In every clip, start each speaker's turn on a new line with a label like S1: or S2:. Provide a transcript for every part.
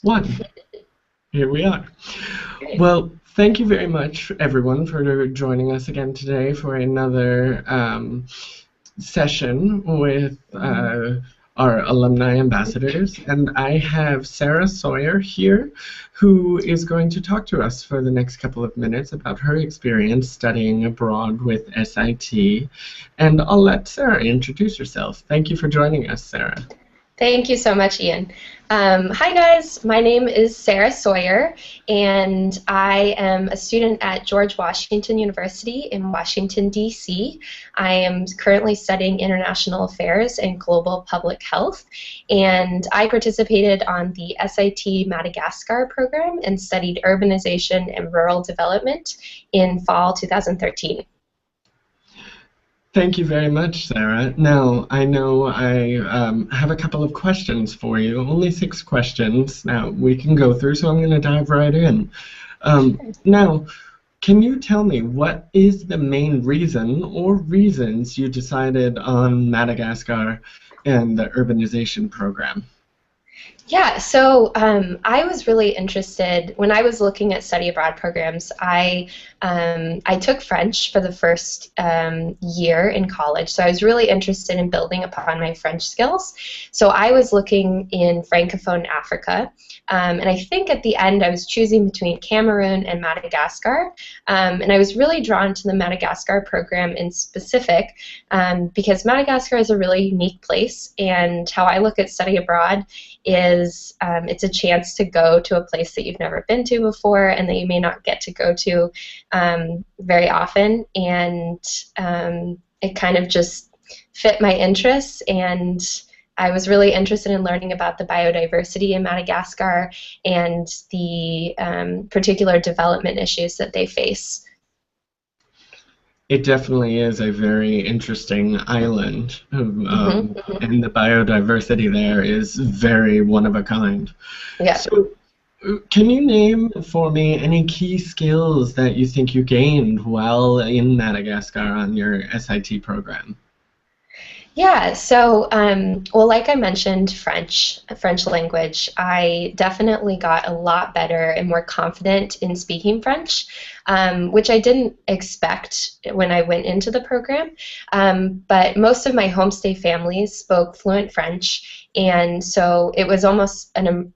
S1: One. Here we are.
S2: Great.
S1: Well, thank you very much, everyone, for joining us again today for another session with our alumni ambassadors. And I have Sarah Sawyer here, who is going to talk to us for the next couple of minutes about her experience studying abroad with SIT. And I'll let Sarah introduce herself. Thank you for joining us, Sarah.
S2: Thank you so much, Ian. Hi, guys. My name is Sarah Sawyer, and I am a student at George Washington University in Washington, D.C. I am currently studying international affairs and global public health, and I participated on the SIT Madagascar program and studied urbanization and rural development in fall 2013.
S1: Thank you very much, Sarah. Now, I know I have a couple of questions for you, only 6 questions now we can go through, so I'm going to dive right in. Now, can you tell me what is the main reason or reasons you decided on Madagascar and the urbanization program?
S2: Yeah, so I was really interested when I was looking at study abroad programs. I took French for the first year in college, so I was really interested in building upon my French skills. So I was looking in Francophone Africa, and I think at the end I was choosing between Cameroon and Madagascar, and I was really drawn to the Madagascar program in specific because Madagascar is a really unique place, and how I look at study abroad is it's a chance to go to a place that you've never been to before and that you may not get to go to very often, and it kind of just fit my interests, and I was really interested in learning about the biodiversity in Madagascar and the particular development issues that they face.
S1: It definitely is a very interesting island,
S2: Hmm.
S1: and the biodiversity there is very one of a kind.
S2: Yeah.
S1: So, can you name for me any key skills that you think you gained while in Madagascar on your SIT program?
S2: Yeah, so, well, like I mentioned, French language, I definitely got a lot better and more confident in speaking French, which I didn't expect when I went into the program. But most of my homestay families spoke fluent French, and so it was almost an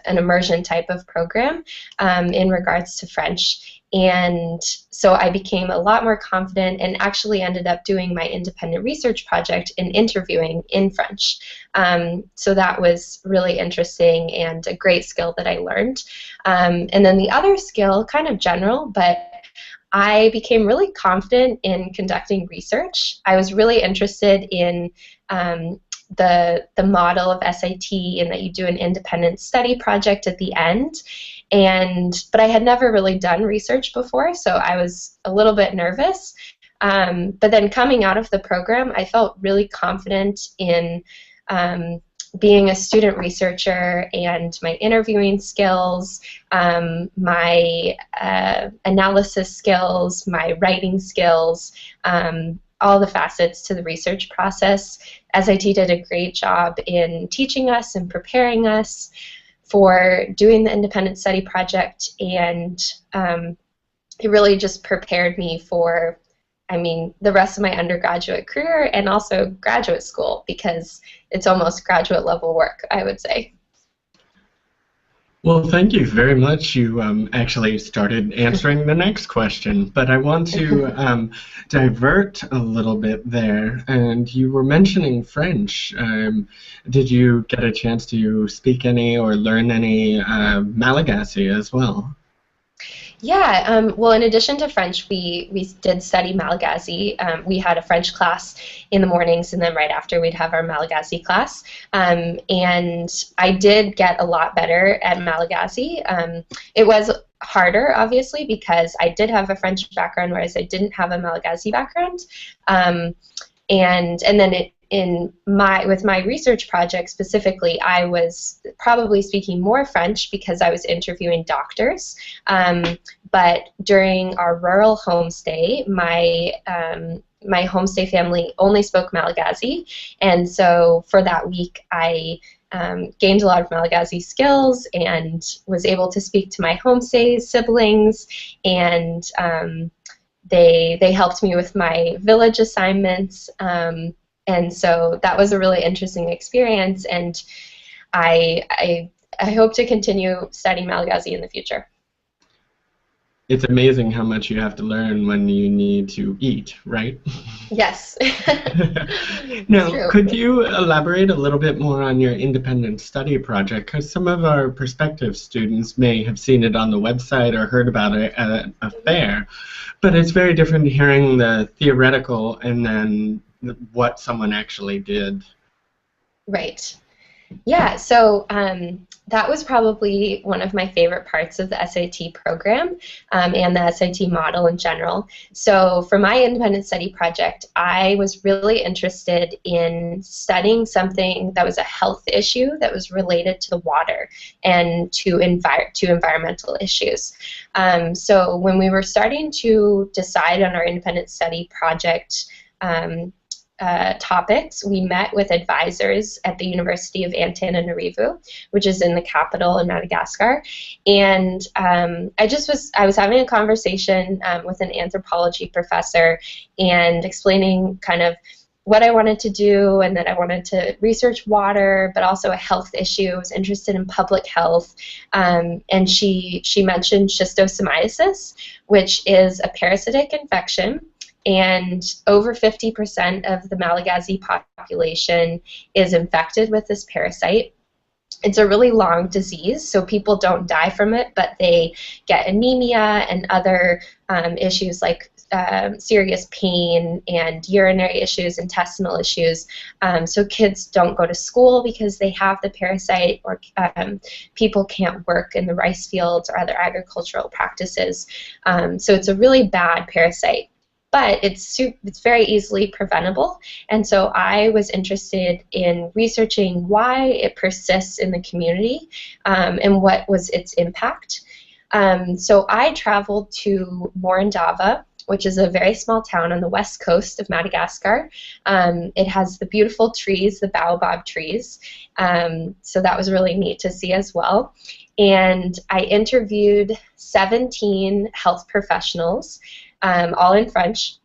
S2: immersion type of program in regards to French. And so I became a lot more confident and actually ended up doing my independent research project and interviewing in French. So that was really interesting and a great skill that I learned. And then the other skill, kind of general, but I became really confident in conducting research. I was really interested in the model of SIT and that you do an independent study project at the end. But I had never really done research before, so I was a little bit nervous. But then coming out of the program, I felt really confident in being a student researcher and my interviewing skills, my analysis skills, my writing skills, all the facets to the research process. SIT did a great job in teaching us and preparing us for doing the independent study project, and it really just prepared me for, I mean, the rest of my undergraduate career and also graduate school, because it's almost graduate level work, I would say.
S1: Well, thank you very much. You actually started answering the next question, but I want to divert a little bit there. And you were mentioning French. Did you get a chance to speak any or learn any Malagasy as well?
S2: Yeah, well, in addition to French, we did study Malagasy. We had a French class in the mornings, and then right after we'd have our Malagasy class. And I did get a lot better at Malagasy. It was harder, obviously, because I did have a French background, whereas I didn't have a Malagasy background. And then with my research project specifically, I was probably speaking more French because I was interviewing doctors. But during our rural homestay, my homestay family only spoke Malagasy, and so for that week I gained a lot of Malagasy skills and was able to speak to my homestay siblings, and they helped me with my village assignments, and so that was a really interesting experience, and I hope to continue studying Malagasy in the future.
S1: It's amazing how much you have to learn when you need to eat, right?
S2: Yes.
S1: Now,
S2: True.
S1: could you elaborate a little bit more on your independent study project? Because some of our prospective students may have seen it on the website or heard about it at a fair, but it's very different hearing the theoretical and then what someone actually did.
S2: Right. Yeah, so that was probably one of my favorite parts of the SAT program, and the SAT model in general. So for my independent study project, I was really interested in studying something that was a health issue that was related to the water and to environmental issues. So when we were starting to decide on our independent study project, topics, we met with advisors at the University of Antananarivo, which is in the capital in Madagascar, and I was having a conversation with an anthropology professor and explaining kind of what I wanted to do, and that I wanted to research water, but also a health issue. I was interested in public health, and she mentioned schistosomiasis, which is a parasitic infection, and over 50% of the Malagasy population is infected with this parasite. It's a really long disease, so people don't die from it, but they get anemia and other issues like serious pain and urinary issues, intestinal issues. So kids don't go to school because they have the parasite, or people can't work in the rice fields or other agricultural practices. So it's a really bad parasite. But it's very easily preventable, and so I was interested in researching why it persists in the community, and what was its impact. So I traveled to Morondava, which is a very small town on the west coast of Madagascar. It has the beautiful trees, the baobab trees, so that was really neat to see as well. And I interviewed 17 health professionals, all in French,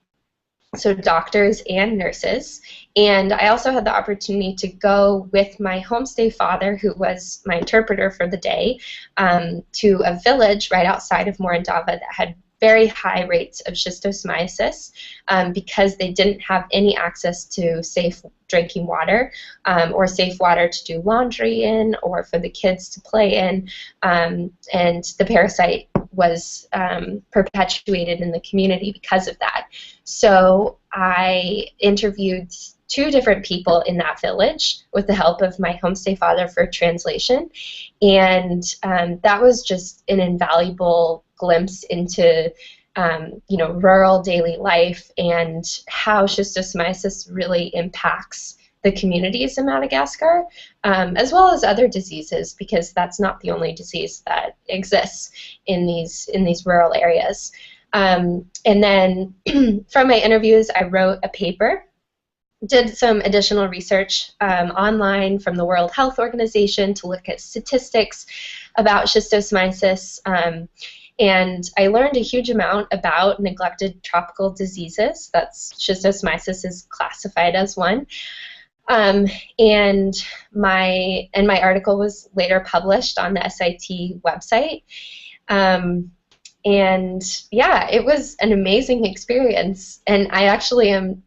S2: so doctors and nurses. And I also had the opportunity to go with my homestay father, who was my interpreter for the day, to a village right outside of Morondava that had very high rates of schistosomiasis, because they didn't have any access to safe drinking water, or safe water to do laundry in, or for the kids to play in, and the parasite was perpetuated in the community because of that. So I interviewed 2 different people in that village with the help of my homestay father for translation, and that was just an invaluable glimpse into rural daily life and how schistosomiasis really impacts the communities in Madagascar, as well as other diseases, because that's not the only disease that exists in these rural areas. And then from my interviews, I wrote a paper, did some additional research online from the World Health Organization to look at statistics about schistosomiasis, and I learned a huge amount about neglected tropical diseases. That's schistosomiasis is classified as one. And my article was later published on the SIT website. And yeah, it was an amazing experience. And I actually am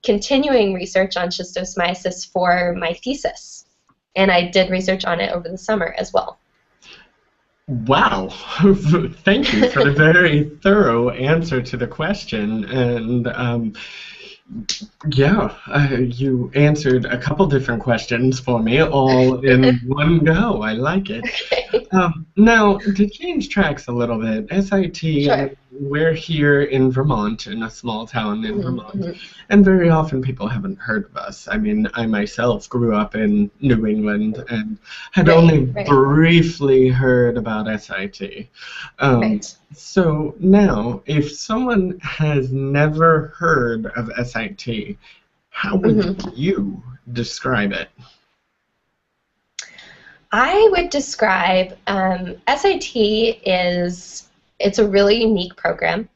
S2: continuing research on schistosomiasis for my thesis. And I did research on it over the summer as well.
S1: Wow. Thank you for the very thorough answer to the question. And yeah, you answered a couple different questions for me all in one go. I like it.
S2: Okay.
S1: Now, to change tracks a little bit, SIT,
S2: Sure.
S1: we're here in Vermont, in a small town in Vermont, and very often people haven't heard of us. I mean, I myself grew up in New England and had only briefly heard about SIT. So now, if someone has never heard of SIT, how would you describe it?
S2: I would describe SAT it's a really unique program.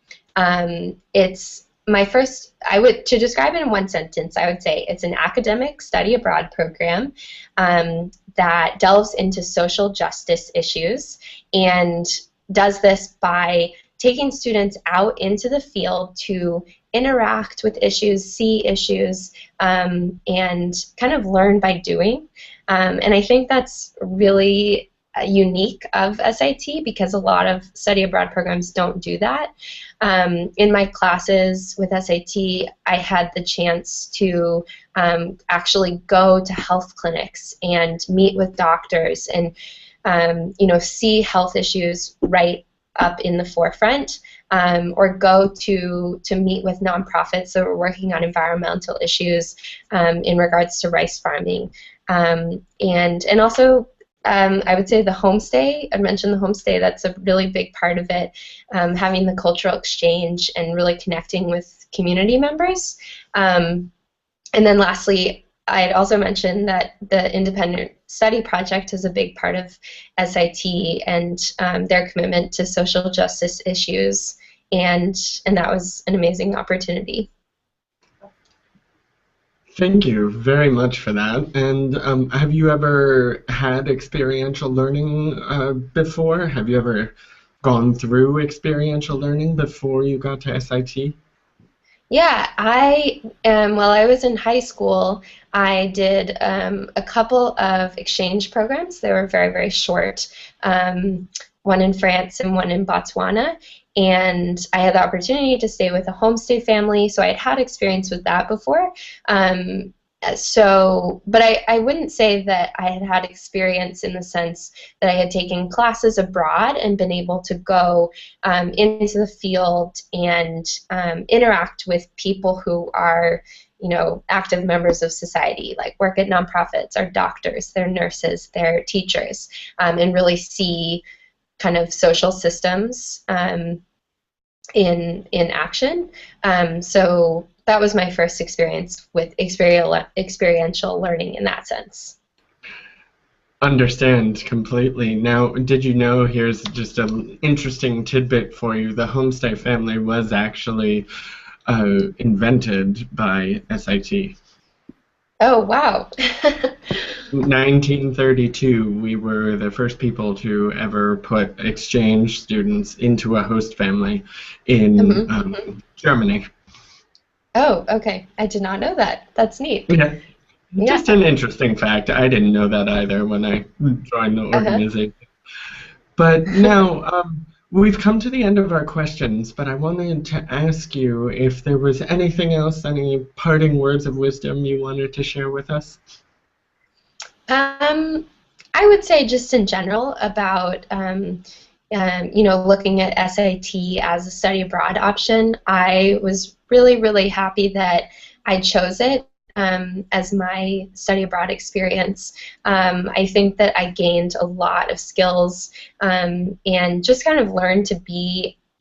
S2: It's my first, to describe it in one sentence, I would say it's an academic study abroad program that delves into social justice issues and does this by taking students out into the field to interact with issues, see issues, and kind of learn by doing. And I think that's really unique of SIT because a lot of study abroad programs don't do that. In my classes with SAT, I had the chance to actually go to health clinics and meet with doctors and see health issues right up in the forefront, or go to meet with nonprofits that were working on environmental issues in regards to rice farming, and also I would say the homestay. I mentioned the homestay. That's a really big part of it, having the cultural exchange and really connecting with community members. And then lastly, I'd also mentioned that the Independent Study Project is a big part of SIT and their commitment to social justice issues, and that was an amazing opportunity.
S1: Thank you very much for that. And have you ever had experiential learning before? Have you ever gone through experiential learning before you got to SIT?
S2: Yeah, while I was in high school, I did a couple of exchange programs. They were very, very short, one in France and one in Botswana. And I had the opportunity to stay with a homestay family, so I had experience with that before. But I wouldn't say that I had experience in the sense that I had taken classes abroad and been able to go into the field and interact with people who are, active members of society, like work at nonprofits, are doctors, they're nurses, they're teachers, and really see kind of social systems in action. So that was my first experience with experiential learning in that sense.
S1: Understand completely. Now, did you know, here's just an interesting tidbit for you, the homestay family was actually invented by SIT.
S2: Oh, wow.
S1: 1932, we were the first people to ever put exchange students into a host family in Germany.
S2: Oh, okay. I did not know that. That's neat.
S1: Yeah. Just an interesting fact. I didn't know that either when I joined the organization. But now, we've come to the end of our questions, but I wanted to ask you if there was anything else, any parting words of wisdom you wanted to share with us?
S2: I would say just in general about looking at SIT as a study abroad option. I was really, really happy that I chose it as my study abroad experience. I think that I gained a lot of skills and just kind of learned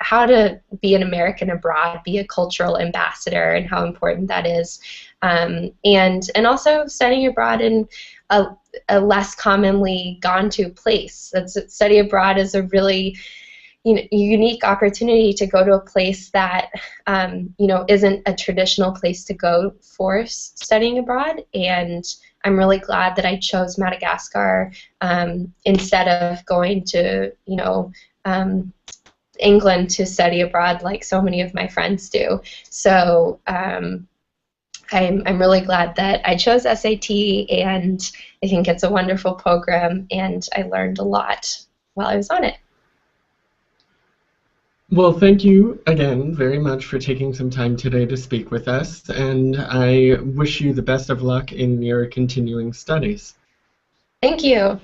S2: how to be an American abroad, be a cultural ambassador, and how important that is. And also studying abroad in a less commonly gone to place. Study abroad is a really unique opportunity to go to a place that isn't a traditional place to go for studying abroad. And I'm really glad that I chose Madagascar instead of going to England to study abroad like so many of my friends do. So I'm really glad that I chose SAT, and I think it's a wonderful program, and I learned a lot while I was on it.
S1: Well, thank you again very much for taking some time today to speak with us, and I wish you the best of luck in your continuing studies.
S2: Thank you.